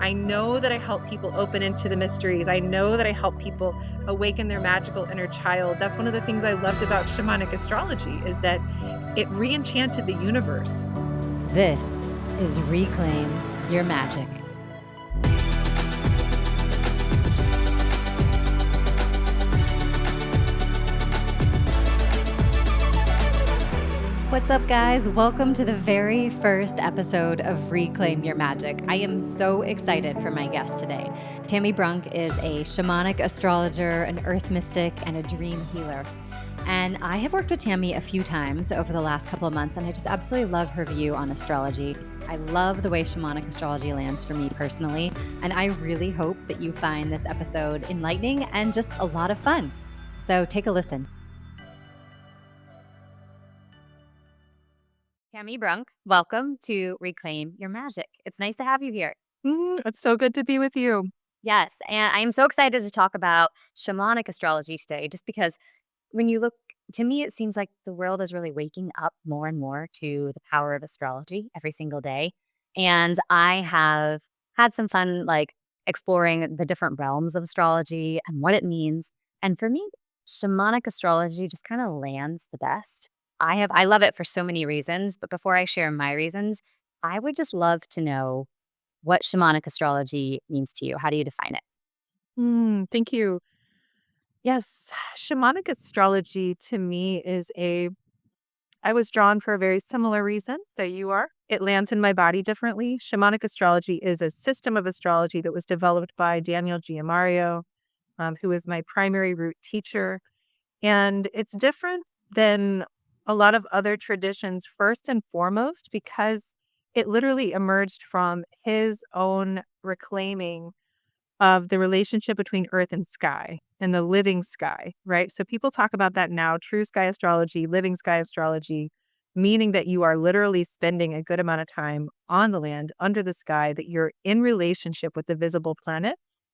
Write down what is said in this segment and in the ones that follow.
I know that I help people open into the mysteries. I know that I help people awaken their magical inner child. That's one of the things I loved about shamanic astrology, is that it re-enchanted the universe. This is Reclaim Your Magic. What's up, guys? Welcome to the very first episode of Reclaim Your Magic. I am so excited for my guest today. Tami Brunk is a shamanic astrologer, an earth mystic, and a dream healer. And I have worked with Tami a few times over the last couple of months, and I just absolutely love her view on astrology. I love the way shamanic astrology lands for me personally, and I really hope that you find this episode enlightening and just a lot of fun. So take a listen. Tami Brunk, welcome to Reclaim Your Magic. It's nice to have you here. It's so good to be with you. Yes, and I am so excited to talk about shamanic astrology today, just because when you look, to me, it seems like the world is really waking up more and more to the power of astrology every single day. And I have had some fun, exploring the different realms of astrology and what it means. And for me, shamanic astrology just kind of lands the best. I love it for so many reasons, but before I share my reasons, I would just love to know what shamanic astrology means to you. How do you define it? Thank you. Yes, shamanic astrology to me I was drawn for a very similar reason that you are. It lands in my body differently. Shamanic astrology is a system of astrology that was developed by Daniel Giamario, who is my primary root teacher. And it's different than a lot of other traditions, first and foremost, because it literally emerged from his own reclaiming of the relationship between earth and sky and the living sky, right? So people talk about that now, true sky astrology, living sky astrology, meaning that you are literally spending a good amount of time on the land, under the sky, that you're in relationship with the visible planets,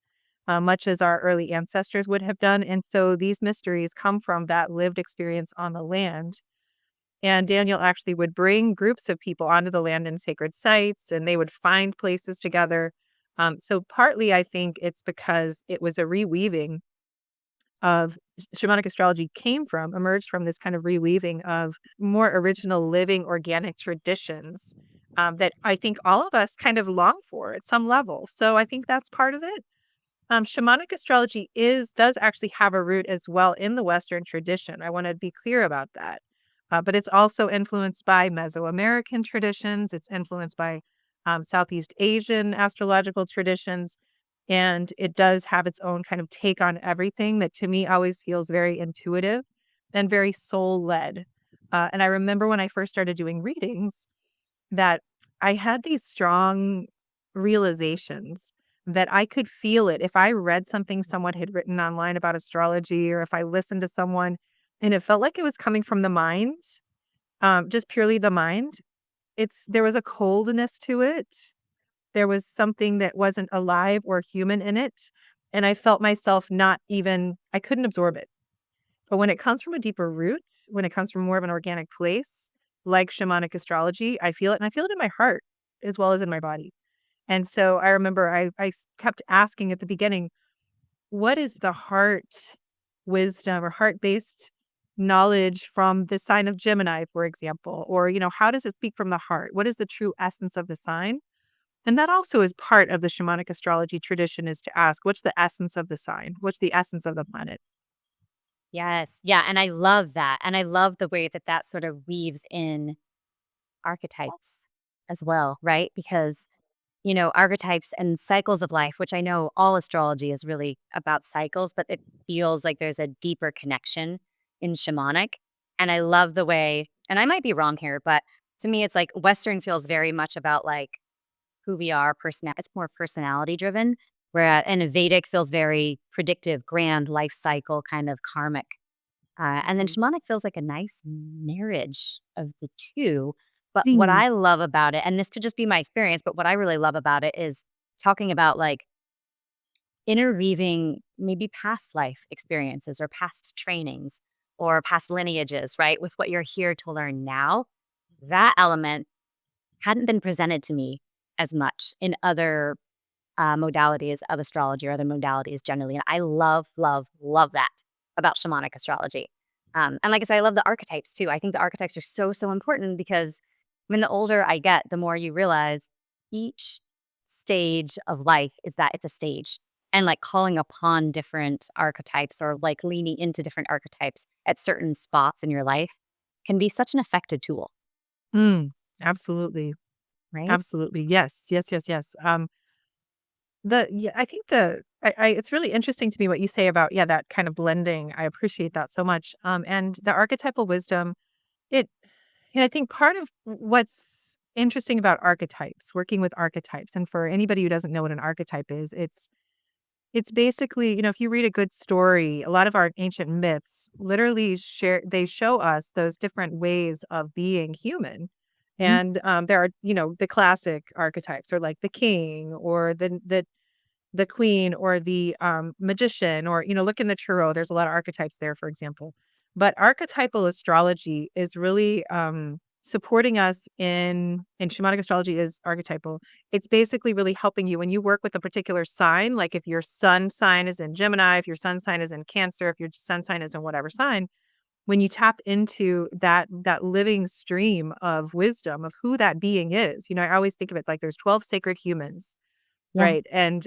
much as our early ancestors would have done. And so these mysteries come from that lived experience on the land. And Daniel actually would bring groups of people onto the land in sacred sites, and they would find places together. So partly, I think it's because it was a reweaving of shamanic astrology emerged from this kind of reweaving of more original living organic traditions that I think all of us kind of long for at some level. So I think that's part of it. Shamanic astrology does actually have a root as well in the Western tradition. I want to be clear about that. But it's also influenced by Mesoamerican traditions. It's influenced by Southeast Asian astrological traditions. And it does have its own kind of take on everything that to me always feels very intuitive and very soul-led. And I remember when I first started doing readings that I had these strong realizations that I could feel it. If I read something someone had written online about astrology, or if I listened to someone and it felt like it was coming from the mind, just purely the mind, there was a coldness to it. There was something that wasn't alive or human in it. And I felt myself I couldn't absorb it. But when it comes from a deeper root, when it comes from more of an organic place, like shamanic astrology, I feel it, and I feel it in my heart as well as in my body. And so I remember I kept asking at the beginning, what is the heart wisdom or heart-based knowledge from the sign of Gemini, for example? Or, how does it speak from the heart? What is the true essence of the sign? And that also is part of the shamanic astrology tradition, is to ask, what's the essence of the sign? What's the essence of the planet? Yes. Yeah. And I love that. And I love the way that that sort of weaves in archetypes as well, right? Because, archetypes and cycles of life, which I know all astrology is really about cycles, but it feels like there's a deeper connection in shamanic. And I love the way, and I might be wrong here, but to me, it's like Western feels very much about like who we are, it's more personality driven, where and Vedic feels very predictive, grand life cycle, kind of karmic. And then shamanic feels like a nice marriage of the two. But what Mm. I love about it, and this could just be my experience, but what I really love about it is talking about like interweaving maybe past life experiences or past trainings or past lineages, right? With what you're here to learn now. That element hadn't been presented to me as much in other modalities of astrology or other modalities generally. And I love, love, love that about shamanic astrology. And like I said, I love the archetypes too. I think the archetypes are so, so important because when the older I get, the more you realize each stage of life is that it's a stage. And like calling upon different archetypes or like leaning into different archetypes at certain spots in your life can be such an effective tool, Mm, absolutely. right? Absolutely. Yes. Yes. Yes. Yes. I think it's really interesting to me what you say about, yeah, that kind of blending. I appreciate that so much. And the archetypal wisdom, it, and I think part of what's interesting about archetypes, working with archetypes, and for anybody who doesn't know what an archetype is, it's basically, if you read a good story, a lot of our ancient myths literally they show us those different ways of being human. Mhm. And there are, the classic archetypes are like the king or the queen or the magician, or, look in the tarot. There's a lot of archetypes there, for example. But archetypal astrology is really supporting us in shamanic astrology is archetypal. It's basically really helping you when you work with a particular sign, like if your sun sign is in Gemini, if your sun sign is in Cancer, if your sun sign is in whatever sign, when you tap into that living stream of wisdom of who that being is. I always think of it like there's 12 sacred humans. Yeah. Right, and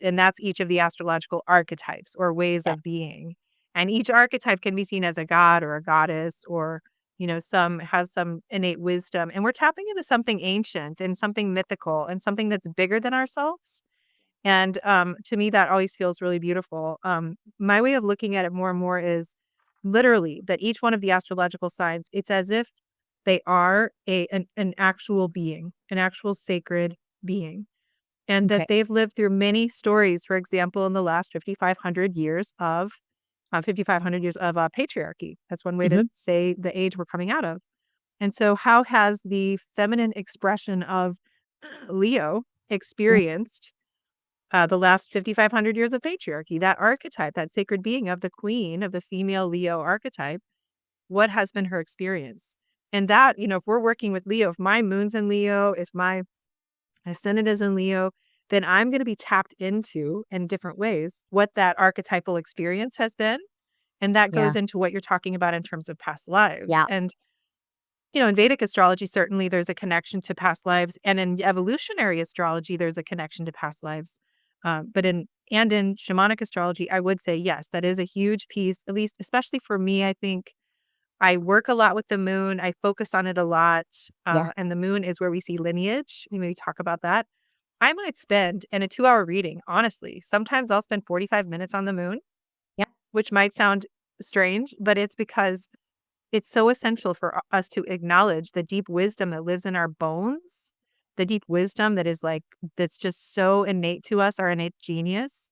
that's each of the astrological archetypes or ways Yeah. of being, and each archetype can be seen as a god or a goddess, or, some has some innate wisdom, and we're tapping into something ancient and something mythical and something that's bigger than ourselves, and, to me, that always feels really beautiful. My way of looking at it more and more is literally that each one of the astrological signs, it's as if they are an actual being, an actual sacred being, and that Okay. they've lived through many stories, for example, in the last 5,500 years of 5,500 years of patriarchy. That's one way to Mhm. say the age we're coming out of. And so how has the feminine expression of Leo Yeah. experienced the last 5,500 years of patriarchy? That archetype, that sacred being of the queen, of the female Leo archetype, what has been her experience? And that, if we're working with Leo, if my moon's in Leo, if my ascendant is in Leo, then I'm going to be tapped into in different ways what that archetypal experience has been. And that Yeah. goes into what you're talking about in terms of past lives. Yeah. And, in Vedic astrology, certainly there's a connection to past lives. And in evolutionary astrology, there's a connection to past lives. In shamanic astrology, I would say, yes, that is a huge piece, at least, especially for me. I think I work a lot with the moon. I focus on it a lot. Yeah. And the moon is where we see lineage. We maybe talk about that. I might spend in a 2-hour reading, honestly, sometimes I'll spend 45 minutes on the moon, Yeah. which might sound strange, but it's because it's so essential for us to acknowledge the deep wisdom that lives in our bones, the deep wisdom that is like, that's just so innate to us, our innate genius.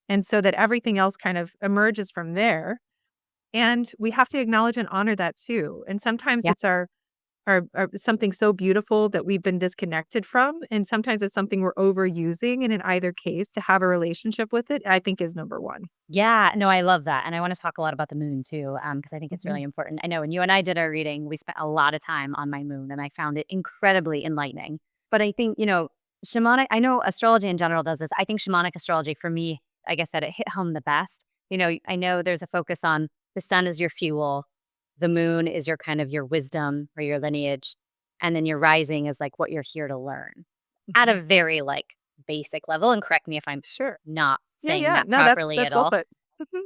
And so that everything else kind of emerges from there. And we have to acknowledge and honor that too. And sometimes Yeah. it's our something so beautiful that we've been disconnected from, and sometimes it's something we're overusing, and in either case, to have a relationship with it, I think is number 1. Yeah, no, I love that, and I wanna talk a lot about the moon too, because I think it's Mhm. really important. I know when you and I did our reading, we spent a lot of time on my moon, and I found it incredibly enlightening. But I think, shamanic I know astrology in general does this. I think shamanic astrology for me, like I said, it hit home the best. I know there's a focus on the sun is your fuel, the moon is your kind of your wisdom or your lineage, and then your rising is, like, what you're here to learn at Mhm. a very, like, basic level, and correct me if I'm Sure. not Yeah, saying yeah. that No, that's properly at that's well all. put. Mhm.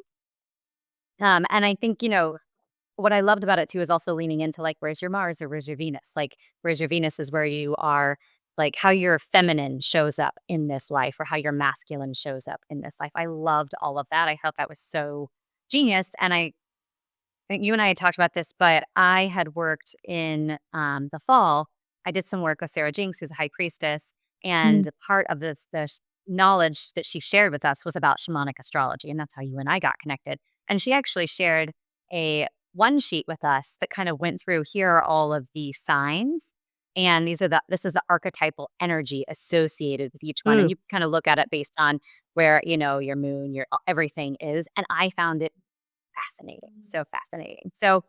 And I think, what I loved about it too is also leaning into like, where's your Mars or where's your Venus? Like, where's your Venus is where you are, like how your feminine shows up in this life or how your masculine shows up in this life. I loved all of that. I thought that was so genius. And I think you and I had talked about this, but I had worked in the fall. I did some work with Sarah Jinks, who's a high priestess. Mm. And part of this knowledge that she shared with us was about shamanic astrology. And that's how you and I got connected. And she actually shared a one sheet with us that kind of went through here are all of the signs. And this is the archetypal energy associated with each one. And Mm. you kind of look at it based on where, your moon, your everything is. And I found it fascinating, so fascinating. So,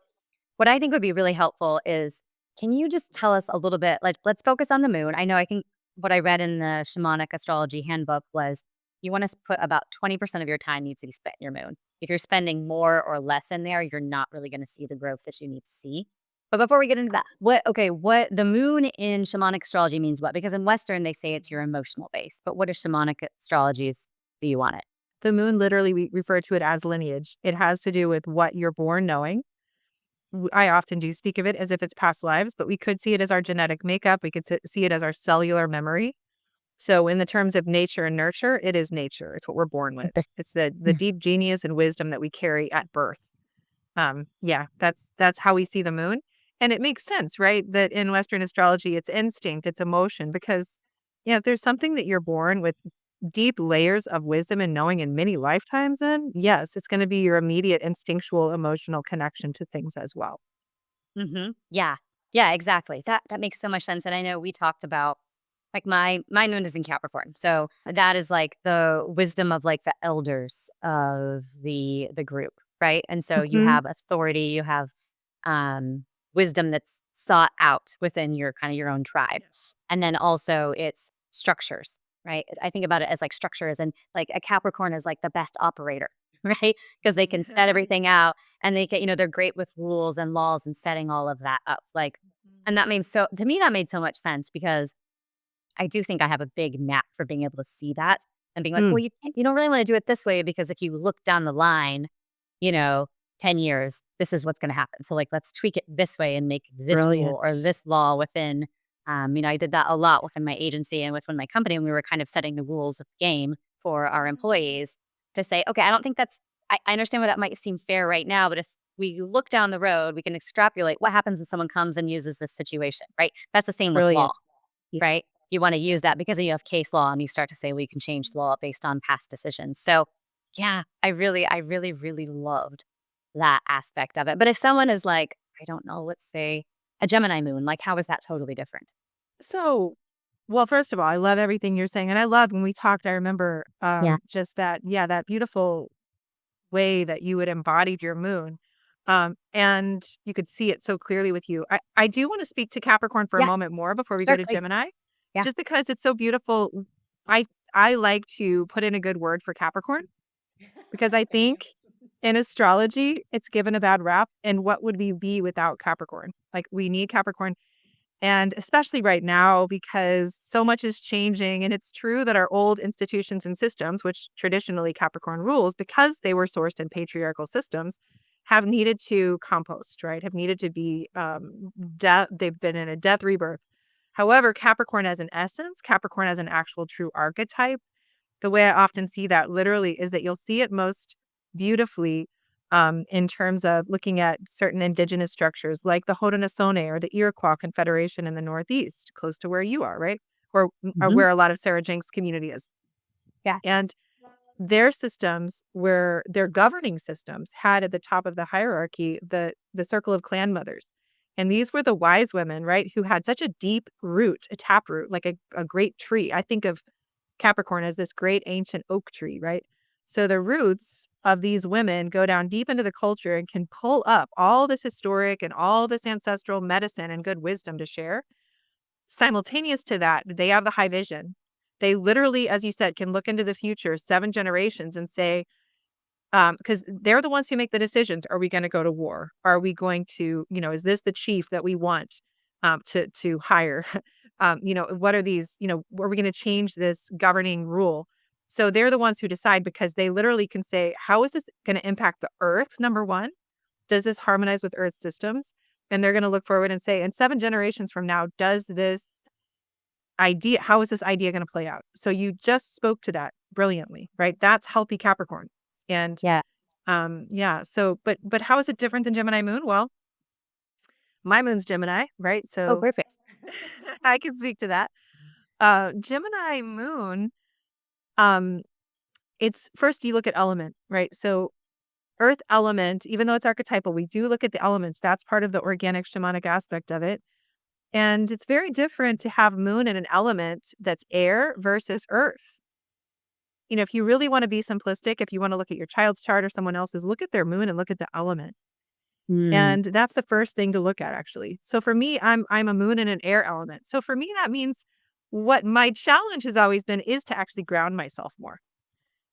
what I think would be really helpful is can you just tell us a little bit, like, let's focus on the moon. I know I think what I read in the Shamanic Astrology handbook was you want to put about 20% of your time needs to be spent in your moon. If you're spending more or less in there, you're not really going to see the growth that you need to see. But before we get into that, what the moon in Shamanic Astrology means what? Because in Western, they say it's your emotional base. But what is Shamanic Astrology's do you want it? The moon, literally, we refer to it as lineage. It has to do with what you're born knowing. I often do speak of it as if it's past lives, but we could see it as our genetic makeup. We could see it as our cellular memory. So in the terms of nature and nurture, it is nature. It's what we're born with. It's the deep genius and wisdom that we carry at birth. Yeah, that's how we see the moon. And it makes sense, right? That in Western astrology, it's instinct, it's emotion, because yeah, if there's something that you're born with deep layers of wisdom and knowing in many lifetimes in, yes, it's going to be your immediate instinctual emotional connection to things as well. Yeah. Yeah, exactly. That makes so much sense. And I know we talked about like my moon is in Capricorn. So that is like the wisdom of like the elders of the group, right? And so you Mhm. have authority, you have wisdom that's sought out within your kind of your own tribe. Yes. And then also it's structures, right? I think about it as like structures and like a Capricorn is like the best operator, right? Because they can set everything out and they can, they're great with rules and laws and setting all of that up. Like, and that means so to me, that made so much sense because I do think I have a big knack for being able to see that and being like, Mm, well, you don't really want to do it this way because if you look down the line, you know, 10 years, this is what's going to happen. So like, let's tweak it this way and make this rule or brilliant. this law within, I did that a lot within my agency and within my company. And we were kind of setting the rules of the game for our employees to say, okay, I don't think I understand why that might seem fair right now, but if we look down the road, we can extrapolate what happens if someone comes and uses this situation, right? That's the same with law, Brilliant. Yeah. right? You want to use that because you have case law and you start to say, well, you can change the law based on past decisions. So yeah, I really, really loved that aspect of it. But if someone is like, I don't know, let's say a Gemini moon, like how is that totally different? So, well, first of all, I love everything you're saying. And I love when we talked, I remember Yeah. just that, yeah, that beautiful way that you had embodied your moon. And you could see it so clearly with you. I do want to speak to Capricorn for a Yeah. moment more before we go Sure, to please. Gemini, Yeah. just because it's so beautiful. I I like to put in a good word for Capricorn because I think in astrology it's given a bad rap. And what would we be without Capricorn? Like we need Capricorn. And especially right now, because so much is changing. And it's true that our old institutions and systems, which traditionally Capricorn rules, because they were sourced in patriarchal systems, have needed to compost, right? Have needed to be death. They've been in a death rebirth. However, Capricorn as an essence, Capricorn as an actual true archetype, the way I often see that literally is that you'll see it most beautifully in terms of looking at certain indigenous structures like the Haudenosaunee or the Iroquois Confederation in the Northeast, close to where you are, right? Or Hmm. where a lot of Sarah Jenks community is. Yeah. And their systems, where their governing systems had at the top of the hierarchy the circle of clan mothers. And these were the wise women, right, who had such a deep root, a taproot, like a great tree. I think of Capricorn as this great ancient oak tree, right? So the roots of these women go down deep into the culture and can pull up all this historic and all this ancestral medicine and good wisdom to share. Simultaneous to that, they have the high vision. They literally, as you said, can look into the future, 7 generations, and say, because they're the ones who make the decisions. Are we going to go to war? Are we going to, is this the chief that we want to hire? What are these, are we going to change this governing rule? So they're the ones who decide because they literally can say, how is this going to impact the earth? Number one, does this harmonize with earth systems? And they're going to look forward and say, in 7 generations from now, does this idea, how is this idea going to play out? So you just spoke to that brilliantly, right? That's healthy Capricorn. And Yeah. yeah. So, but how is it different than Gemini moon? Well, my moon's Gemini, right? Oh, So perfect. I can speak to that. Gemini moon, um, it's first you look at element, right? So earth element, even though it's archetypal, we do look at the elements. That's part of the organic shamanic aspect of it. And it's very different to have moon in an element that's air versus earth. If you really want to be simplistic, if you want to look at your child's chart or someone else's, look at their moon and look at the element. Mm. And that's the first thing to look at, actually. So for me, I'm a moon and an air element. So for me, that means What my challenge has always been is to actually ground myself more.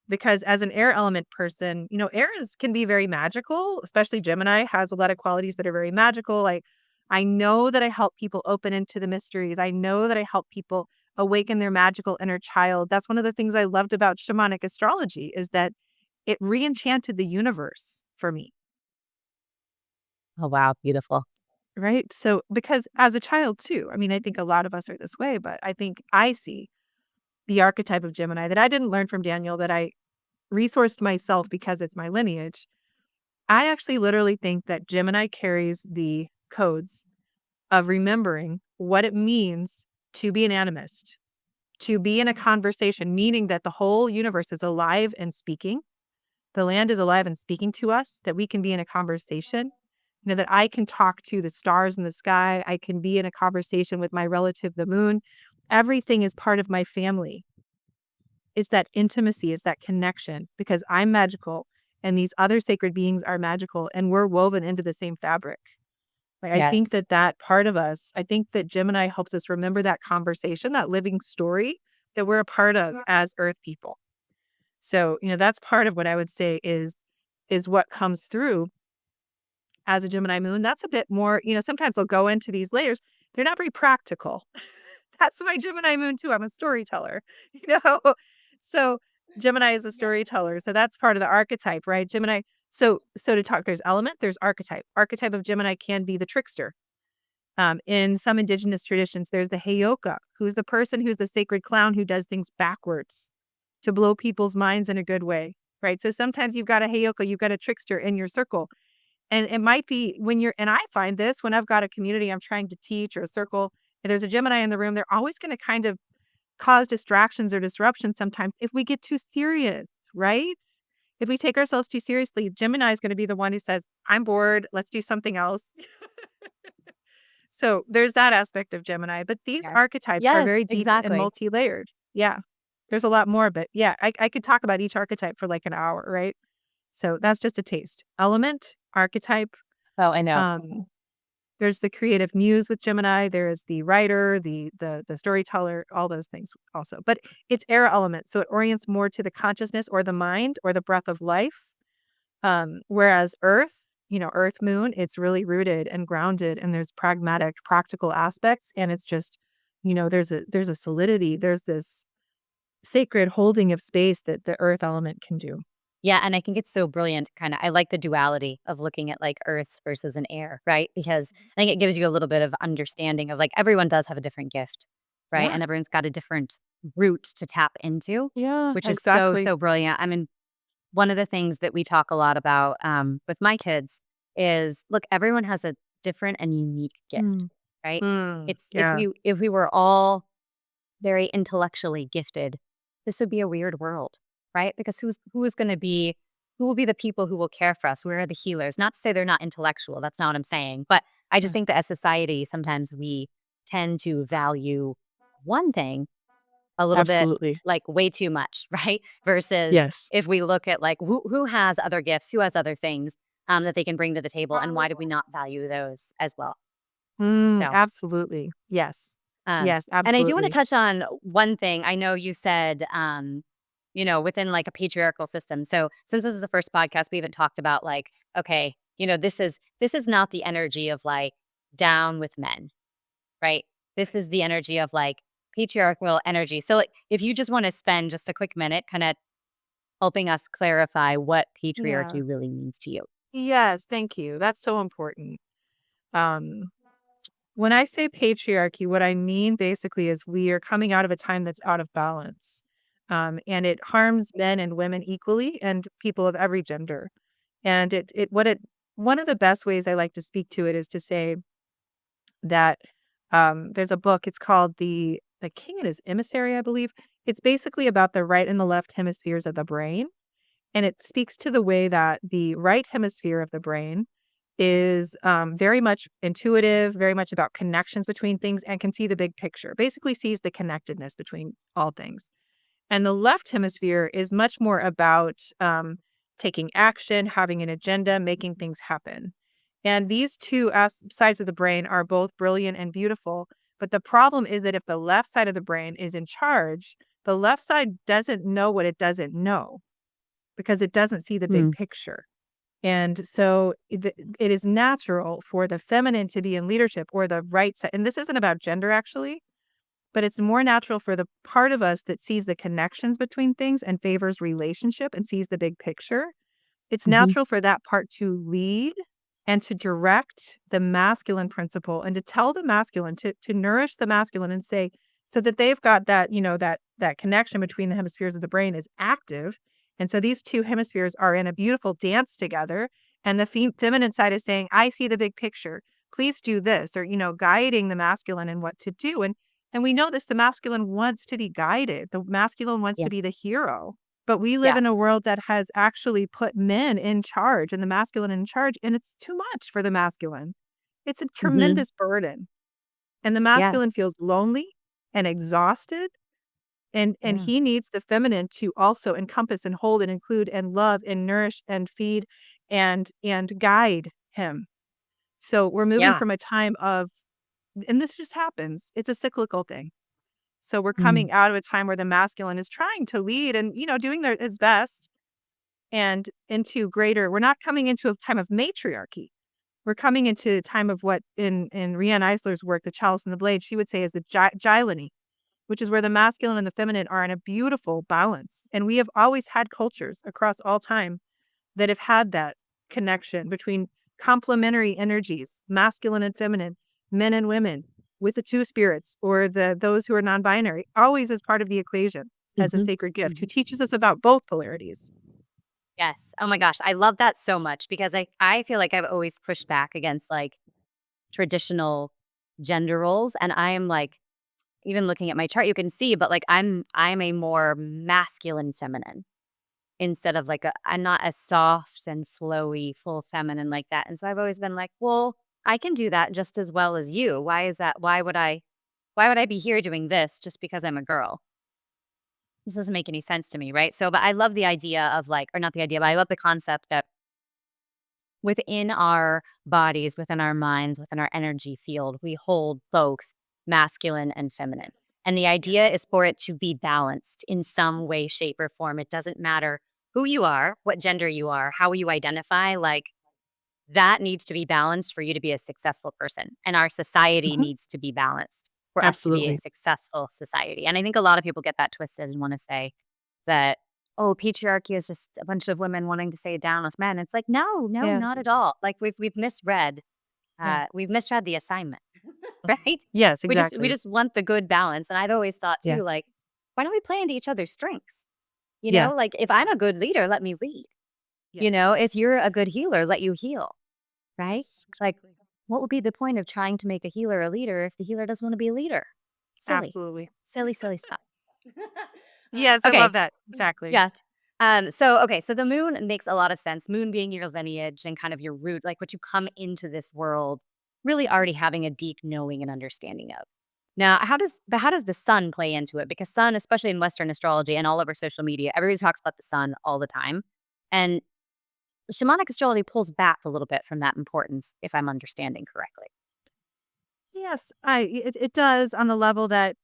Because as an air element person, air can be very magical, especially Gemini has a lot of qualities that are very magical. Like, I know that I help people open into the mysteries. I know that I help people awaken their magical inner child. That's one of the things I loved about shamanic astrology is that it re-enchanted the universe for me, Oh, wow. Beautiful. right? So, because as a child too, I mean, I think a lot of us are this way, but I think I see the archetype of Gemini that I didn't learn from Daniel, that I resourced myself because it's my lineage. I actually literally think that Gemini carries the codes of remembering what it means to be an animist, to be in a conversation, meaning that the whole universe is alive and speaking. The land is alive and speaking to us, that we can be in a conversation, that I can talk to the stars in the sky. I can be in a conversation with my relative, the moon. Everything is part of my family. It's that intimacy, it's that connection because I'm magical and these other sacred beings are magical and we're woven into the same fabric. Like, I think Yes. that that part of us, I think that Gemini helps us remember that conversation, that living story that we're a part of as Earth people. So, that's part of what I would say is what comes through as a Gemini moon. That's a bit more, sometimes they'll go into these layers. They're not very practical. That's my Gemini moon too. I'm a storyteller, you know? So Gemini is a storyteller. So that's part of the archetype, right? Gemini. So to talk, there's element, there's archetype. Archetype of Gemini can be the trickster. In some indigenous traditions, there's the Heyoka, who's the person who's the sacred clown who does things backwards to blow people's minds in a good way, right? So sometimes you've got a Heyoka, you've got a trickster in your circle. And it might be and I find this when I've got a community I'm trying to teach or a circle, and there's a Gemini in the room, they're always going to kind of cause distractions or disruptions sometimes if we get too serious, right? If we take ourselves too seriously, Gemini is going to be the one who says, I'm bored, let's do something else. So there's that aspect of Gemini, but these Yes. archetypes are Yes, very deep and exactly. multi-layered. Yeah. There's a lot more, but yeah, I could talk about each archetype for like an hour, right? So that's just a taste. Element, archetype, Oh, I know. um, there's the creative muse with Gemini. There is the writer, the storyteller, all those things also. But it's air element, so it orients more to the consciousness or the mind or the breath of life. Whereas Earth, Earth Moon, it's really rooted and grounded, and there's pragmatic, practical aspects, and it's just, there's a solidity, there's this sacred holding of space that the Earth element can do. Yeah, and I think it's so brilliant, kinda I like the duality of looking at, like, earths versus an air, right? Because I think it gives you a little bit of understanding of, like, everyone does have a different gift, right? Yeah, And everyone's got a different route to tap into, yeah, which is so, exactly. so brilliant. I mean, one of the things that we talk a lot about, with my kids is, look, everyone has a different and unique gift, Mm. right? It's Yeah. if we were all very intellectually gifted, this would be a weird world, right? Because who will be the people who will care for us? Where are the healers? Not to say they're not intellectual, that's not what I'm saying, but I just Yeah. think that as society, sometimes we tend to value one thing a little bit Absolutely. like way too much, right? Versus Yes. if we look at like who has other gifts, who has other things that they can bring to the table, and why do we not value those as well? So Absolutely. Yes. Yes, and I do want to absolutely. touch on one thing. I know you said, within like a patriarchal system. So since this is the first podcast, we haven't talked about like, okay, this is not the energy of like down with men, right? This is the energy of like patriarchal energy. So like, if you just want to spend just a quick minute, kind of helping us clarify what Yeah. patriarchy really means to you. Yes, thank you. That's so important. Um, when I say patriarchy, what I mean basically is we are coming out of a time that's out of balance. And it harms men and women equally and people of every gender. And one of the best ways I like to speak to it is to say that there's a book, it's called The King and His Emissary, I believe. It's basically about the right and the left hemispheres of the brain. And it speaks to the way that the right hemisphere of the brain is very much intuitive, very much about connections between things, and can see the big picture, basically sees the connectedness between all things. And the left hemisphere is much more about taking action, having an agenda, making things happen. And these two sides of the brain are both brilliant and beautiful, But the problem is that if the left side of the brain is in charge, the left side doesn't know what it doesn't know because it doesn't see the big Mm. picture. And so it is natural for the feminine to be in leadership or the right side. And this isn't about gender, actually, but it's more natural for the part of us that sees the connections between things and favors relationship and sees the big picture. It's Mhm. natural for that part to lead and to direct the masculine principle and to tell the masculine to nourish the masculine and say so that they've got that, that connection between the hemispheres of the brain is active. And so these two hemispheres are in a beautiful dance together. And the feminine side is saying, I see the big picture. Please do this, or, guiding the masculine in what to do. And we know this, the masculine wants to be guided. The masculine wants Yeah. to be the hero. But we live in a Yes. world that has actually put men in charge and the masculine in charge, and it's too much for the masculine. It's a Mhm. tremendous burden, and the Yeah. masculine feels lonely and exhausted, and Yeah. he needs the feminine to also encompass and hold and include and love and nourish and feed and guide him. So we're moving Yeah. from a time of, and this just happens, it's a cyclical thing. So we're Mm. coming out of a time where the masculine is trying to lead and, doing his best and into greater, we're not coming into a time of matriarchy. We're coming into a time of what in Rianne Eisler's work, The Chalice and the Blade, she would say is the gylony, which is where the masculine and the feminine are in a beautiful balance. And we have always had cultures across all time that have had that connection between complementary energies, masculine and feminine, men and women, with the two spirits or those who are non-binary, always as part of the equation as a Mhm. sacred gift, who Mhm. teaches us about both polarities. Yes. Oh my gosh, I love that so much because I feel like I've always pushed back against, like, traditional gender roles, and I am, like, even looking at my chart, you can see, but, like, I'm a more masculine feminine instead of, like, I'm not as soft and flowy, full feminine like that, and so I've always been like, "Well, I can do that just as well as you. Why is that why would I be here doing this just because I'm a girl?" This doesn't make any sense to me, right? So, but I love the idea of, like, or not the idea, but I love the concept that within our bodies, within our minds, within our energy field, we hold both masculine and feminine. And the idea is for it to be balanced in some way, shape, or form. It doesn't matter who you are, what gender you are, how you identify, like, that needs to be balanced for you to be a successful person. And our society Mhm. needs to be balanced for us to be a Absolutely. successful society. And I think a lot of people get that twisted and want to say that, oh, patriarchy is just a bunch of women wanting to say down with men. It's like, no, no, Yeah. not at all. Like we've misread, Yeah. we've misread the assignment, right? Yes, We exactly. just want the good balance. And I've always thought Yeah. too, like, why don't we play into each other's strengths? Yeah. Like if I'm a good leader, let me lead. Yes. If you're a good healer, let you heal, right? Yes, Like, exactly. what would be the point of trying to make a healer a leader if the healer doesn't want to be a leader? Silly, Absolutely. silly, silly stuff. Yes, I love Okay. that. Exactly. Yeah. Okay. So the moon makes a lot of sense. Moon being your lineage and kind of your root, like what you come into this world really already having a deep knowing and understanding of. Now, how does the sun play into it? Because sun, especially in Western astrology and all over social media, everybody talks about the sun all the time. And shamanic astrology pulls back a little bit from that importance, if I'm understanding correctly. Yes, it does on the level that,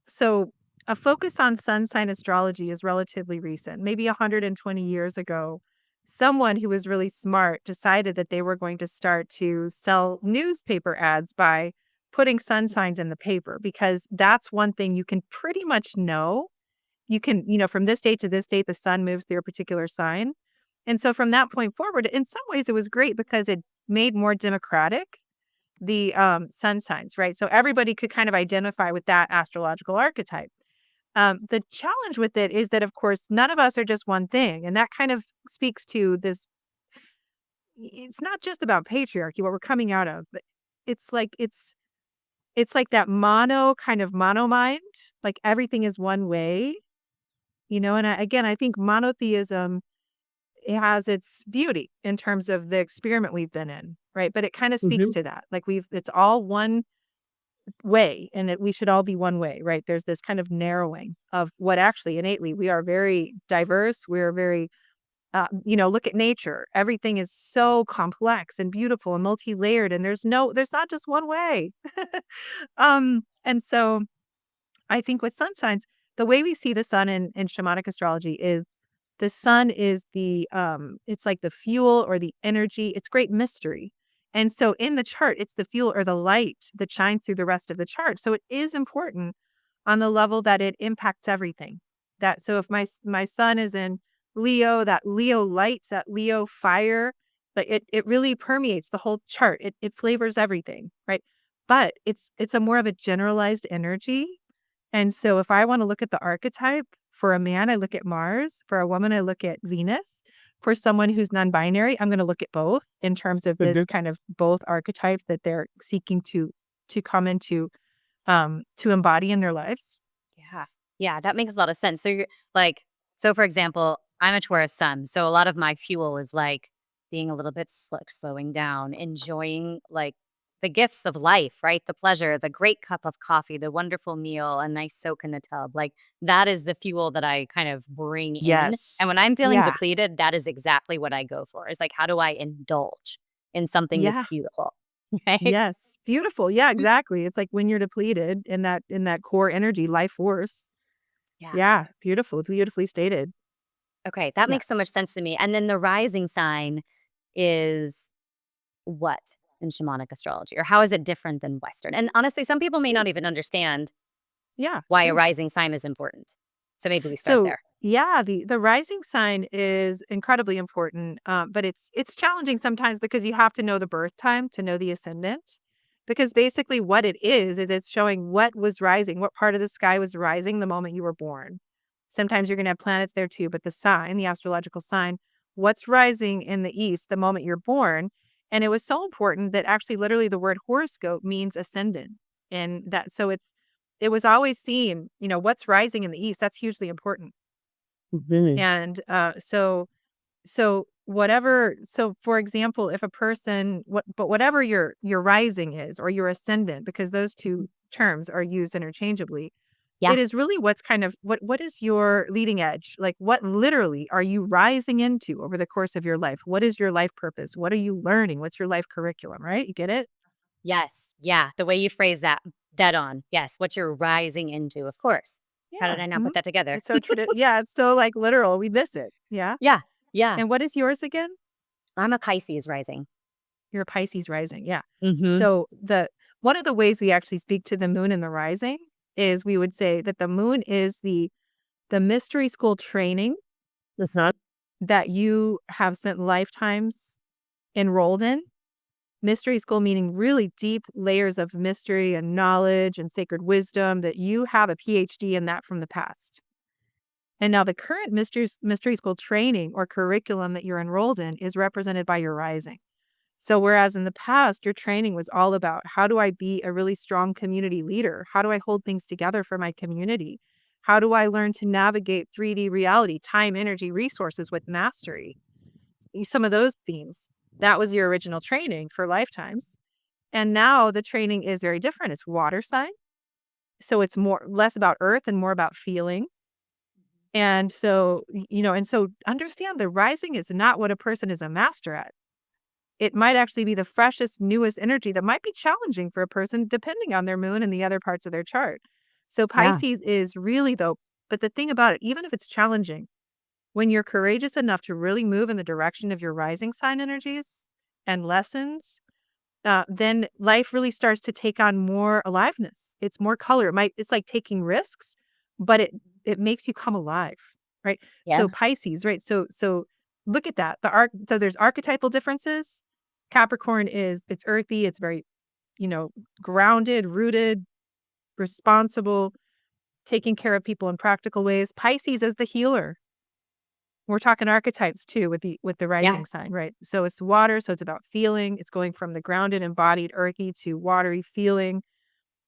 so a focus on sun sign astrology is relatively recent. Maybe 120 years ago, someone who was really smart decided that they were going to start to sell newspaper ads by putting sun signs in the paper because that's one thing you can pretty much know. You can, from this date to this date, the sun moves through a particular sign. And so from that point forward, in some ways it was great because it made more democratic the sun signs, right? So everybody could kind of identify with that astrological archetype. The challenge with it is that, of course, none of us are just one thing. And that kind of speaks to this. It's not just about patriarchy, what we're coming out of, but it's like, it's like that mono mind, like everything is one way, and again, I think monotheism, it has its beauty in terms of the experiment we've been in, right? But it kind of speaks Hmm. to that. Like it's all one way and that we should all be one way, right? There's this kind of narrowing of what actually innately we are very diverse. We're very Look at nature. Everything is so complex and beautiful and multi-layered, and there's not just one way. And so I think with sun signs, the way we see the sun in shamanic astrology is the sun is it's like the fuel or the energy. It's great mystery. And so in the chart, it's the fuel or the light that shines through the rest of the chart. So it is important on the level that it impacts everything. That so if my sun is in Leo, that Leo light, that Leo fire, like it really permeates the whole chart. It flavors everything, right? But it's a more of a generalized energy. And so if I want to look at the archetype, for a man, I look at Mars. For a woman, I look at Venus. For someone who's non-binary, I'm going to look at both in terms of this kind of both archetypes that they're seeking to come into to embody in their lives. Yeah. Yeah, that makes a lot of sense. So you're like, so for example, I'm a Taurus sun. So a lot of my fuel is like being a little bit slowing down, enjoying like the gifts of life, right? The pleasure, the great cup of coffee, the wonderful meal, a nice soak in the tub. Like that is the fuel that I kind of bring in. And Yes. when I'm feeling Yeah. depleted, that is exactly what I go for. Is like, how do I indulge in something that's Yeah. beautiful? Right? Yes. Beautiful. Yeah, exactly. It's like when you're depleted in that core energy, life force. Yeah. Yeah. Beautiful. Beautifully stated. Okay, that Yeah. makes so much sense to me. And then the rising sign is what in shamanic astrology? Or how is it different than Western? And honestly, some people may Yeah. not even understand Yeah. why a Sure. rising sign is important. So maybe we start So there. yeah, the rising sign is incredibly important, but it's challenging sometimes because you have to know the birth time to know the ascendant. Because basically, what it is it's showing what was rising, what part of the sky was rising the moment you were born. Sometimes you're going to have planets there too, but the sign, the astrological sign, what's rising in the east the moment you're born. And it was so important that actually, literally, the word horoscope means ascendant, and that so it was always seen, what's rising in the east, that's hugely important. Mhm. And, so for example, if a person whatever your rising is or your ascendant, because those 2 terms are used interchangeably, Yeah. it is really what's kind of what is your leading edge? Like, what literally are you rising into over the course of your life? What is your life purpose? What are you learning? What's your life curriculum, right? You get it? Yes. Yeah. The way you phrase that, dead on. Yes. What you're rising into, of course. How did Yeah, I not mhm. put that together? It's so yeah, it's so, like, literal, we miss it, yeah? Yeah. Yeah. And what is yours again? I'm a Pisces rising. You're a Pisces rising, yeah. Hmm. So the one of the ways we actually speak to the moon and the rising is we would say that the moon is the mystery school training that you have spent lifetimes enrolled in. Mystery school meaning really deep layers of mystery and knowledge and sacred wisdom that you have a PhD in that from the past. And now the current mystery school training or curriculum that you're enrolled in is represented by your rising. So whereas in the past, your training was all about how do I be a really strong community leader? How do I hold things together for my community? How do I learn to navigate 3D reality, time, energy, resources with mastery? Some of those themes. That was your original training for lifetimes. And now the training is very different. It's water sign. So it's less about earth and more about feeling. And so, and so understand the rising is not what a person is a master at. It might actually be the freshest, newest energy that might be challenging for a person depending on their moon and the other parts of their chart. So Yeah. Pisces is really though, but the thing about it, even if it's challenging, when you're courageous enough to really move in the direction of your rising sign energies and lessons, then life really starts to take on more aliveness. It's more color. It's like taking risks, but it makes you come alive, right? So Yeah. Pisces, right? So look at that. So there's archetypal differences. Capricorn it's earthy. It's very you know grounded, rooted, responsible, taking care of people in practical ways. Pisces is the healer. We're talking archetypes too with the Yeah. rising sign, right? So it's water, so it's about feeling. It's going from the grounded, embodied, earthy to watery feeling.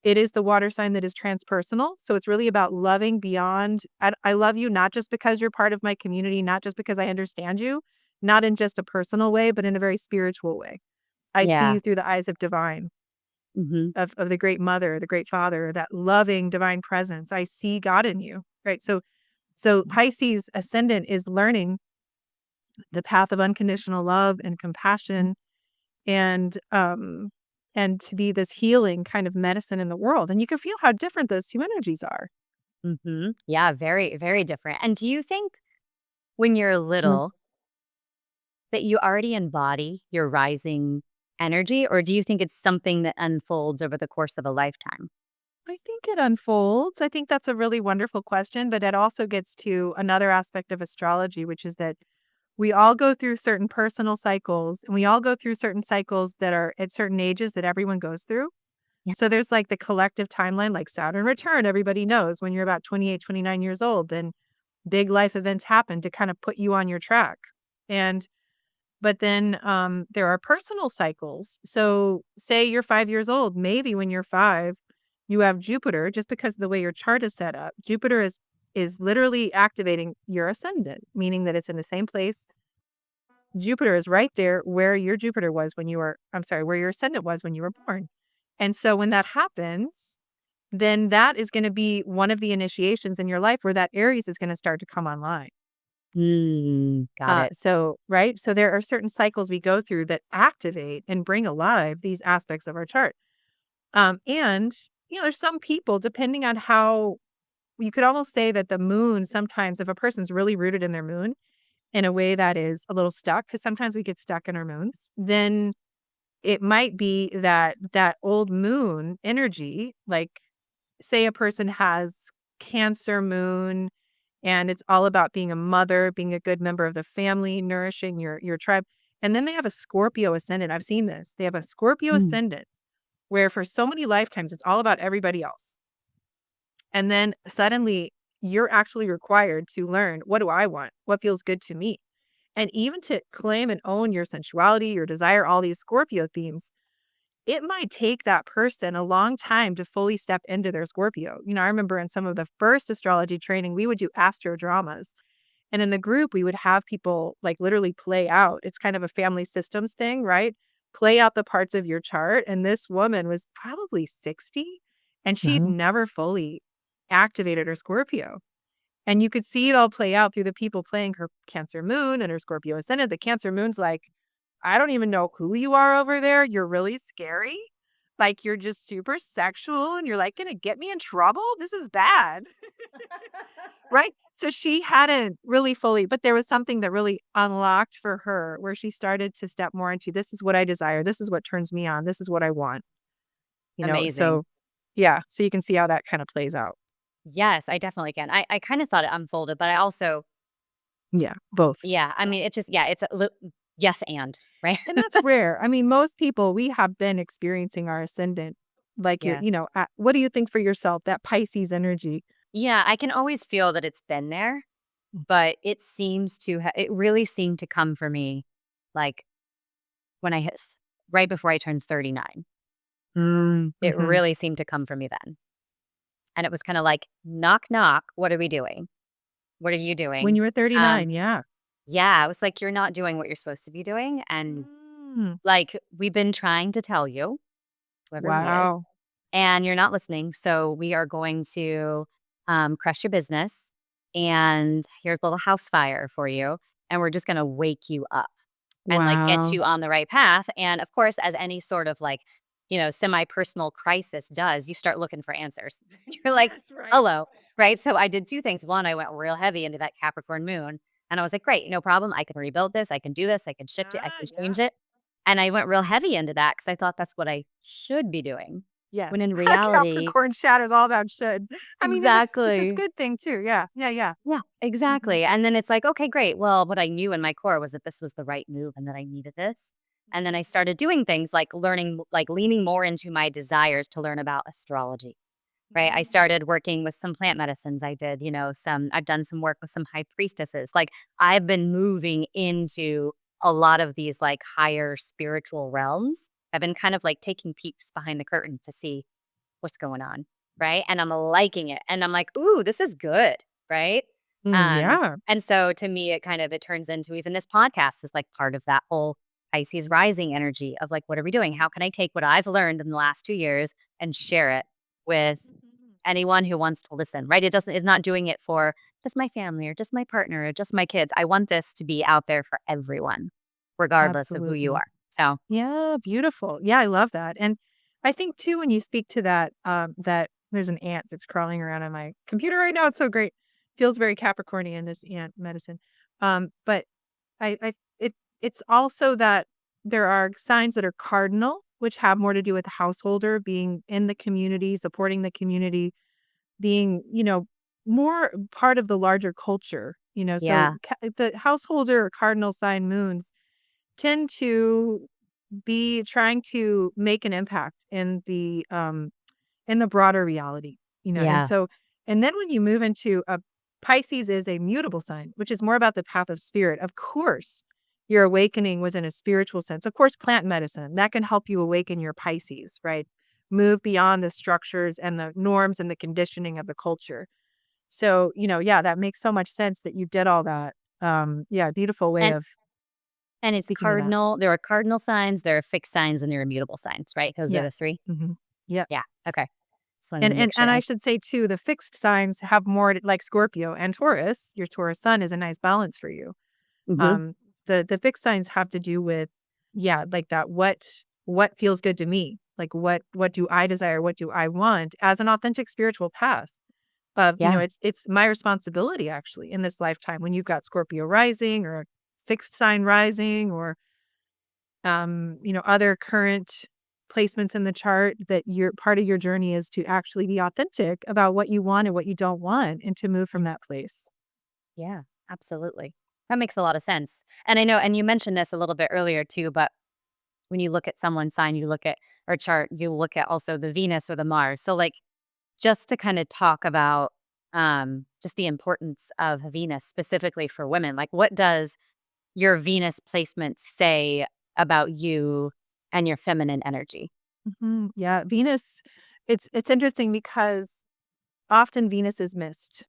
It is the water sign that is transpersonal. So it's really about loving beyond. I love you not just because you're part of my community, not just because I understand you, not in just a personal way, but in a very spiritual way. I see Yeah. you through the eyes of divine, Hmm. of the great mother, the great father, that loving divine presence. I see God in you, right? So Pisces ascendant is learning the path of unconditional love and compassion, and to be this healing kind of medicine in the world. And you can feel how different those two energies are. Yeah, very, very different. And do you think when you're Mm. little that you already embody your rising energy, or do you think it's something that unfolds over the course of a lifetime? I think it unfolds. I think that's a really wonderful question, but it also gets to another aspect of astrology, which is that we all go through certain personal cycles, and we all go through certain cycles that are at certain ages that everyone goes through. Yeah. So there's like the collective timeline, like Saturn return, everybody knows when you're about 28, 29 years old, then big life events happen to kind of put you on your track. And but then there are personal cycles. So say you're 5 years old, maybe when you're 5, you have Jupiter, just because of the way your chart is set up. Jupiter is literally activating your ascendant, meaning that it's in the same place. Jupiter is right there where your Jupiter was when you were, I'm sorry, where your ascendant was when you were born. And so when that happens, then that is going to be one of the initiations in your life where that Aries is going to start to come online. Got it. Right? So there are certain cycles we go through that activate and bring alive these aspects of our chart. And, there's some people, depending on how you could almost say that the moon, sometimes if a person's really rooted in their moon in a way that is a little stuck, because sometimes we get stuck in our moons, then it might be that that old moon energy, like say a person has Cancer moon and it's all about being a mother, being a good member of the family, nourishing your tribe. And then they have a Scorpio ascendant. I've seen this. They have a Scorpio Mm. ascendant where for so many lifetimes it's all about everybody else. And then suddenly you're actually required to learn, what do I want? What feels good to me? And even to claim and own your sensuality, your desire, all these Scorpio themes, it might take that person a long time to fully step into their Scorpio. I remember in some of the first astrology training, we would do astro dramas. And in the group, we would have people like literally play out. It's kind of a family systems thing, right? Play out the parts of your chart. And this woman was probably 60 and she'd Mhm. never fully activated her Scorpio. And you could see it all play out through the people playing her Cancer moon and her Scorpio ascendant. The Cancer moon's like, I don't even know who you are over there. You're really scary. Like, you're just super sexual and you're like going to get me in trouble. This is bad. Right? So she hadn't really fully, but there was something that really unlocked for her where she started to step more into this is what I desire. This is what turns me on. This is what I want. Amazing. So yeah. So you can see how that kind of plays out. Yes, I definitely can. I kind of thought it unfolded, but I also, Yeah. Both. yeah, I mean, it's just, yeah, yes, right? And that's rare. I mean, most people, we have been experiencing our ascendant, like Yeah. what do you think for yourself? That Pisces energy. Yeah, I can always feel that it's been there, but it really seemed to come for me like when right before I turned 39. It Mhm. really seemed to come for me then. And it was kind of like, knock, knock. What are we doing? What are you When doing? you were 39, Um, yeah. yeah, I was like, you're not doing what you're supposed to be doing. And Mm. like, we've been trying to tell you, whoever he is, Wow. and you're not listening. So we are going to crush your business. And here's a little house fire for you. And we're just going to wake you up and like get Wow. you on the right path. And of course, as any sort of like, semi personal crisis does, you start looking for answers. You're like, Yes, right. hello. Right. So I did two things. One, I went real heavy into that Capricorn moon. And I was like, great, no problem. I can rebuild this. I can do this. I can shift it. I can Yeah. change it. And I went real heavy into that because I thought that's what I should be doing. When Yes. in reality, Capricorn shadows all about should. I mean, and it's a exactly. good thing too. Yeah. Yeah, yeah. Yeah, Mhm. exactly, and then it's like, "Okay, great. Well, what I knew in my core was that this was the right move and that I needed this." And then I started doing things like leaning more into my desires to learn about astrology, right? I Mhm. started working with some plant medicines. I've done some work with some high priestesses. Like, I've been moving into a lot of these, like, higher spiritual realms. I've been kind of, like, taking peeks behind the curtain to see what's going on, right? And I'm liking it, and I'm like, "Ooh, this is good," right? Yeah. And so to me, it turns into even this podcast is like part of that whole Pisces rising energy of like, what are we doing? How can I take what I've learned in the last 2 years and share it with anyone who wants to listen, right? It's not doing it for just my family or just my partner or just my kids. I want this to be out there for everyone, regardless of who you Absolutely. are. So, Yeah, beautiful. Yeah, I love that. And I think too, when you speak to that, that there's an ant that's crawling around on my computer right now. It's so great. Feels very Capricornian, this ant medicine. But it's also that there are signs that are cardinal, which have more to do with the householder being in the community, supporting the community, being, more part of the larger culture. So yeah, the householder or cardinal sign moons tend to be trying to make an impact in the broader reality, and yeah, so and then when you move into a Pisces is a mutable sign, which is more about the path of spirit. Of course, your awakening was in a spiritual sense. Of course, plant medicine, that can help you awaken your Pisces, right? Move beyond the structures and the norms and the conditioning of the culture. So, yeah, that makes so much sense that you did all that. Yeah, beautiful way and of it's speaking to that. cardinal. There are cardinal signs, there are fixed signs, and there are immutable signs, right? Those are the Yes. three. Yeah. Yeah. Okay. Just wanted And to and make and sure. I should say too, the fixed signs have more like Scorpio and Taurus. Your Taurus sun is a nice balance for you. Mhm. Um, the fixed signs have to do with, yeah, like that. What feels good to me? Like what do I desire? What do I want as an authentic spiritual path? Yeah. It's my responsibility actually in this lifetime when you've got Scorpio rising or a fixed sign rising or other current placements in the chart that your part of your journey is to actually be authentic about what you want and what you don't want and to move from that place. Yeah, absolutely. That makes a lot of sense. And I know, and you mentioned this a little bit earlier too, but when you look at someone's sign, you look at or chart, you look at also the Venus or the Mars. So like just to kind of talk about just the importance of Venus specifically for women, like what does your Venus placement say about you and your feminine energy? Yeah, Venus, it's interesting because often Venus is missed.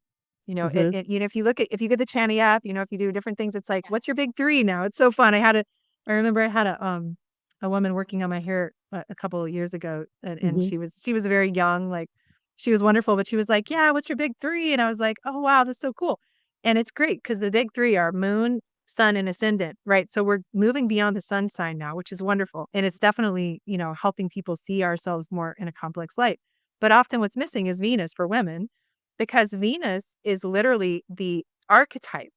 Hmm. If you get the Chani app, if you do different things, it's like, what's your big three now? It's so fun. I remember I had a woman working on my hair a couple of years ago, and Hmm. she was very young, like she was wonderful, but she was like, yeah, what's your big three? And I was like, oh wow, that's so cool. And it's great because the big three are moon, sun, and ascendant, right? So we're moving beyond the sun sign now, which is wonderful. And it's definitely, helping people see ourselves more in a complex light. But often what's missing is Venus for women because Venus is literally the archetype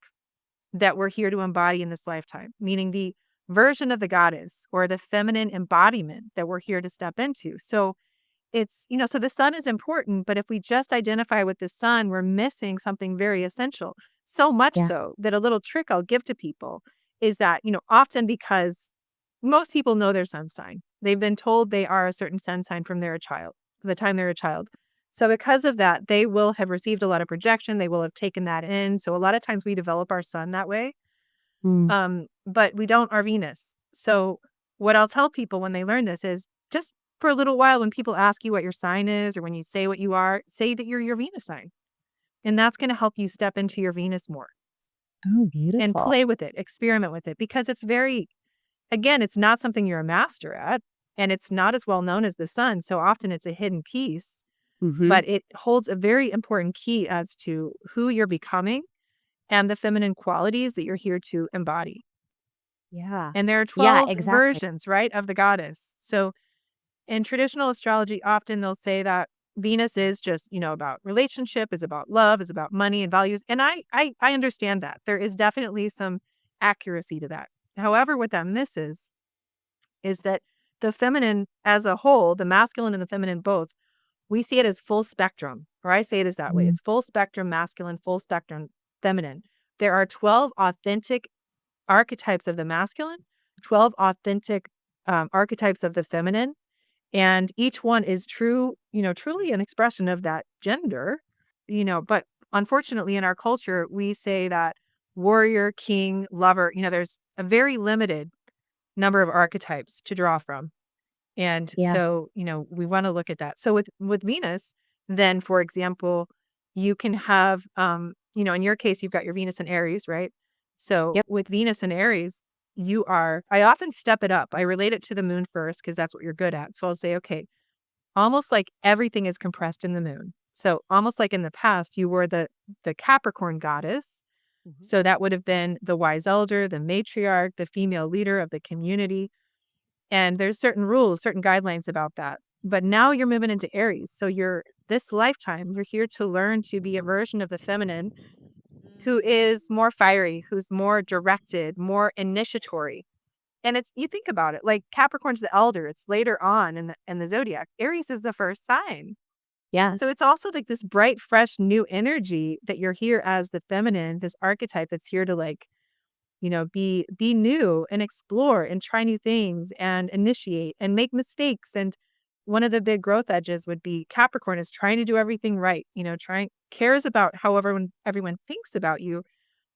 that we're here to embody in this lifetime, meaning the version of the goddess or the feminine embodiment that we're here to step into. So so the sun is important, but if we just identify with the sun, we're missing something very essential. So much Yeah. so that a little trick I'll give to people is that, often because most people know their sun sign. They've been told they are a certain sun sign from the time they're a child. So because of that, they will have received a lot of projection. They will have taken that in. So a lot of times we develop our sun that way, Mm. but we don't our Venus. So what I'll tell people when they learn this is just for a little while, when people ask you what your sign is, or when you say what you are, say that you're your Venus sign, and that's going to help you step into your Venus more Oh, and beautiful. play with it, experiment with it, because it's very again, it's not something you're a master at, and it's not as well known as the sun, so often it's a hidden piece, Hmm. but it holds a very important key as to who you're becoming and the feminine qualities that you're here to embody. Yeah. And there are Yeah, 12 exactly. versions, right, of the goddess. So in traditional astrology, often they'll say that Venus is just, about relationship, is about love, is about money and values. And I understand that. There is definitely some accuracy to that. However, what that misses is that the feminine as a whole, the masculine and the feminine both, we see it as full spectrum, or I say it as that way. Mm. It's full spectrum masculine, full spectrum feminine. There are 12 authentic archetypes of the masculine, 12 authentic archetypes of the feminine, and each one is truly an expression of that gender, but unfortunately in our culture, we say that warrior, king, lover, there's a very limited number of archetypes to draw from. And Yeah. so, we want to look at that. So with Venus, then for example, you can have in your case you've got your Venus and Aries, right? So Yep. with Venus and Aries, I often step it up. I relate it to the moon first because that's what you're good at. So I'll say, okay, almost like everything is compressed in the moon. So almost like in the past, you were the Capricorn goddess. Mhm. So that would have been the wise elder, the matriarch, the female leader of the community. And there's certain rules, certain guidelines about that. But now you're moving into Aries. So you're this lifetime, you're here to learn to be a version of the feminine who is more fiery, who's more directed, more initiatory. And it's you think about it, like Capricorn's the elder, it's later on in the zodiac. Aries is the first sign. Yeah. So it's also like this bright, fresh, new energy that you're here as the feminine, this archetype that's here to like, be new and explore and try new things and initiate and make mistakes. And one of the big growth edges would be Capricorn is trying to do everything right, trying cares about how everyone thinks about you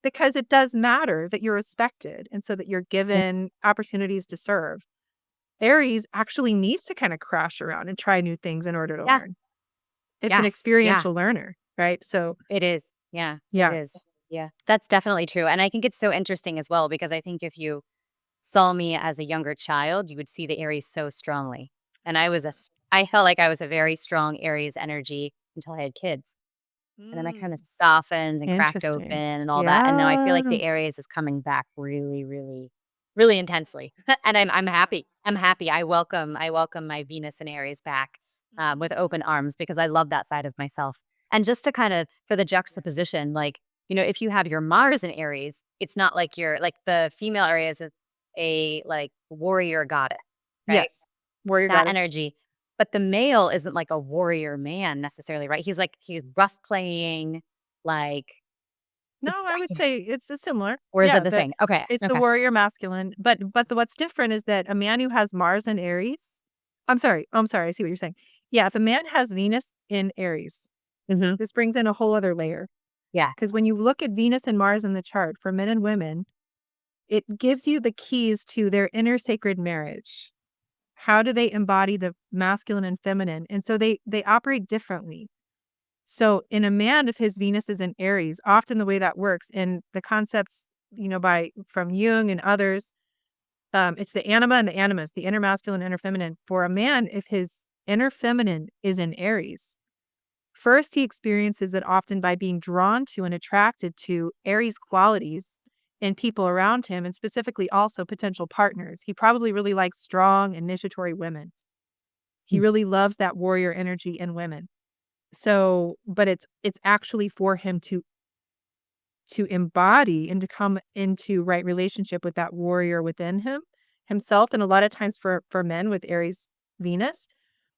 because it does matter that you're respected and so that you're Yeah. given opportunities to serve. Aries actually needs to kind of crash around and try new things in order to Yeah. learn. It's an Yes. Yeah. experiential learner, right? So, It is. Yeah, it yeah. is. Yeah. That's definitely true. And I think it's so interesting as well because I think if you saw me as a younger child, you would see the Aries so strongly. And I felt like I was a very strong Aries energy until I had kids. And then I kind of Mm, softened and cracked open interesting. and all that. And now I feel like Yeah. the Aries is coming back really, really, really intensely. And I'm happy. I'm happy. I welcome my Venus and Aries back with Mhm. open arms because I love that side of myself. And just to kind of for the juxtaposition, like, if you have your Mars in Aries, it's not like you're like the female Aries is a like warrior goddess, right? Yes. Warrior That goddess. energy. But the male isn't like a warrior man necessarily, right? He's rough playing, like No, it's I would say it's similar. or is that Yeah, the same? Okay, it's the okay. warrior masculine, but what's different is that a man who has Mars in Aries I'm sorry, I see what you're saying. Yeah, if a man has Venus in Aries, Mhm. this brings in a whole other layer. Yeah. Because when you look at Venus and Mars in the chart for men and women, it gives you the keys to their inner sacred marriage. How do they embody the masculine and feminine? And so they operate differently. So in a man, if his Venus is in Aries, often the way that works in the concepts, by from Jung and others, it's the anima and the animus, the inner masculine, inner feminine. For a man, if his inner feminine is in Aries, first he experiences it often by being drawn to and attracted to Aries qualities in people around him, and specifically also potential partners. He probably really likes strong, initiatory women. He Mm. really loves that warrior energy in women. So, but it's actually for him to embody and to come into right relationship with that warrior within himself. And a lot of times for men with Aries Venus,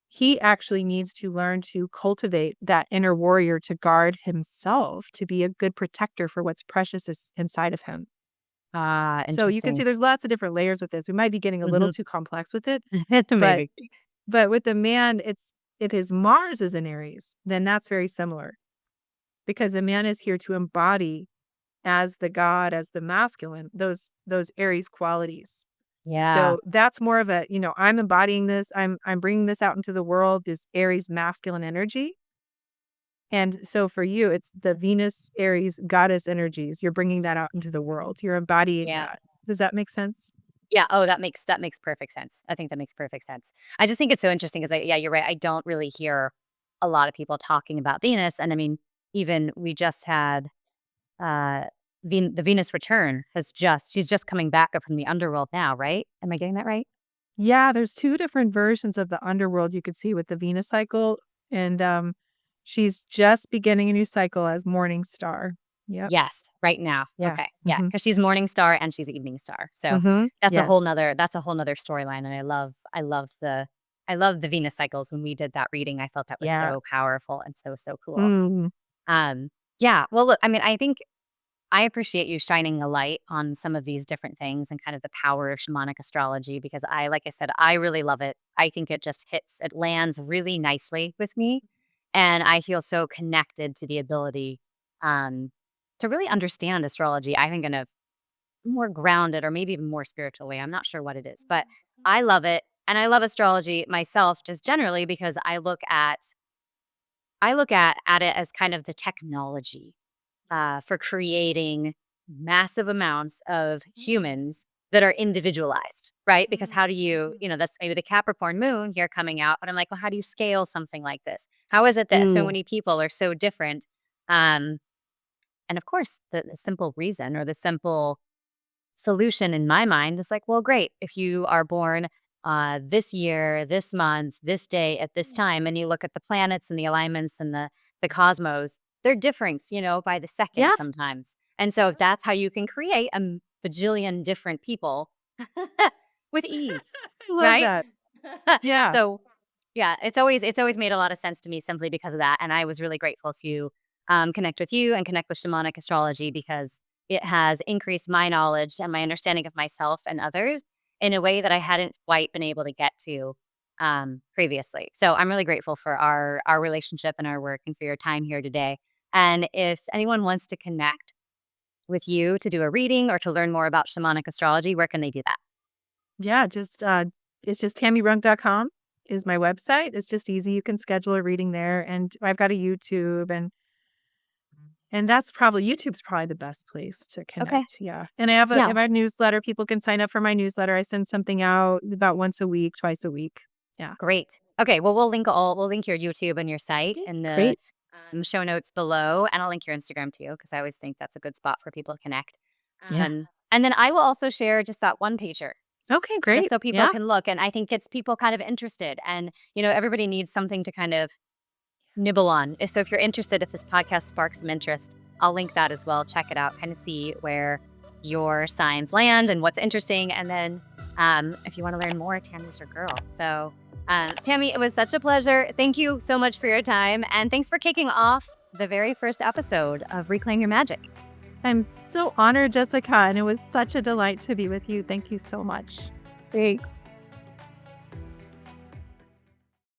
he actually needs to learn to cultivate that inner warrior to guard himself, to be a good protector for what's precious inside of him. Ah, So you can see interesting. there's lots of different layers with this. We might be getting a little Mhm. too complex with it, but Maybe. but with the man, it's if his Mars is in Aries, then that's very similar because a man is here to embody as the god, as the masculine, those Aries qualities. Yeah. So that's more of a, I'm embodying this. I'm bringing this out into the world, this Aries masculine energy. And so for you, it's the Venus Aries goddess energies. You're bringing that out into the world. You're embodying Yeah. that. Does that make sense? Yeah. Oh, that makes perfect sense. I think that makes perfect sense. I just think it's so interesting because yeah, you're right. I don't really hear a lot of people talking about Venus. And I mean, even we just had uh the Venus return she's just coming back up from the underworld now, right? Am I getting that right? Yeah, there's two different versions of the underworld you could see with the Venus cycle. And she's just beginning a new cycle as morning star. Yep. Yes, right now. Yeah. Okay. Yeah, Mm-hmm. because she's morning star and she's evening star. So Mm-hmm. Yes. that's a whole nother storyline. And I love the Venus cycles. When we did that reading, I felt that was Yeah. so powerful and so, so cool. Mm. Yeah. Well, look, I mean, I think I appreciate you shining a light on some of these different things and kind of the power of shamanic astrology because like I said, I really love it. I think it lands really nicely with me. And I feel so connected to the ability um, to really understand astrology. I think in a more grounded or maybe even more spiritual way. I'm not sure what it is, but I love it. And I love astrology myself just generally because I look at it as kind of the technology for creating massive amounts of humans that are individualized. right? Because how do you, that's maybe the Capricorn moon here coming out, but I'm like, well, how do you scale something like this? How is it that so Ooh. many people are so different? Um, and of course, the simple reason or the simple solution in my mind is like, well, great. If you are born this year, this month, this day, at this time, and you look at the planets and the alignments and the cosmos, they're different, by the second Yeah, sometimes. And so if that's how you can create bajillion different people with ease, I love right? that. Yeah. So yeah, it's always made a lot of sense to me simply because of that. And I was really grateful to connect with you and connect with Shamanic Astrology because it has increased my knowledge and my understanding of myself and others in a way that I hadn't quite been able to get to previously. So I'm really grateful for our relationship and our work and for your time here today. And if anyone wants to connect with you to do a reading or to learn more about shamanic astrology, where can they do that? Yeah, it's just TamiBrunk.com is my website. It's just easy. You can schedule a reading there, and I've got a YouTube, and that's probably YouTube's probably the best place to Okay. connect. Yeah. And I Yeah. have a newsletter. People can sign up for my newsletter. I send something out about once a week, twice a week. Yeah. Great. Okay. Well, we'll link your YouTube and your site Okay, in the great. show notes below, and I'll link your Instagram too because I always think that's a good spot for people to connect. Yeah. And then I will also share just that one pager Okay, just great. so people Yeah. can look, and I think gets people kind of interested. And everybody needs something to kind of nibble on. So if you're interested, if this podcast sparks some interest, I'll link that as well. Check it out, kind of see where your signs land and what's interesting. And then if you want to learn more, Tammy's your girl. So Tammy, it was such a pleasure. Thank you so much for your time. And thanks for kicking off the very first episode of Reclaim Your Magic. I'm so honored, Jessica, and it was such a delight to be with you. Thank you so much. Thanks.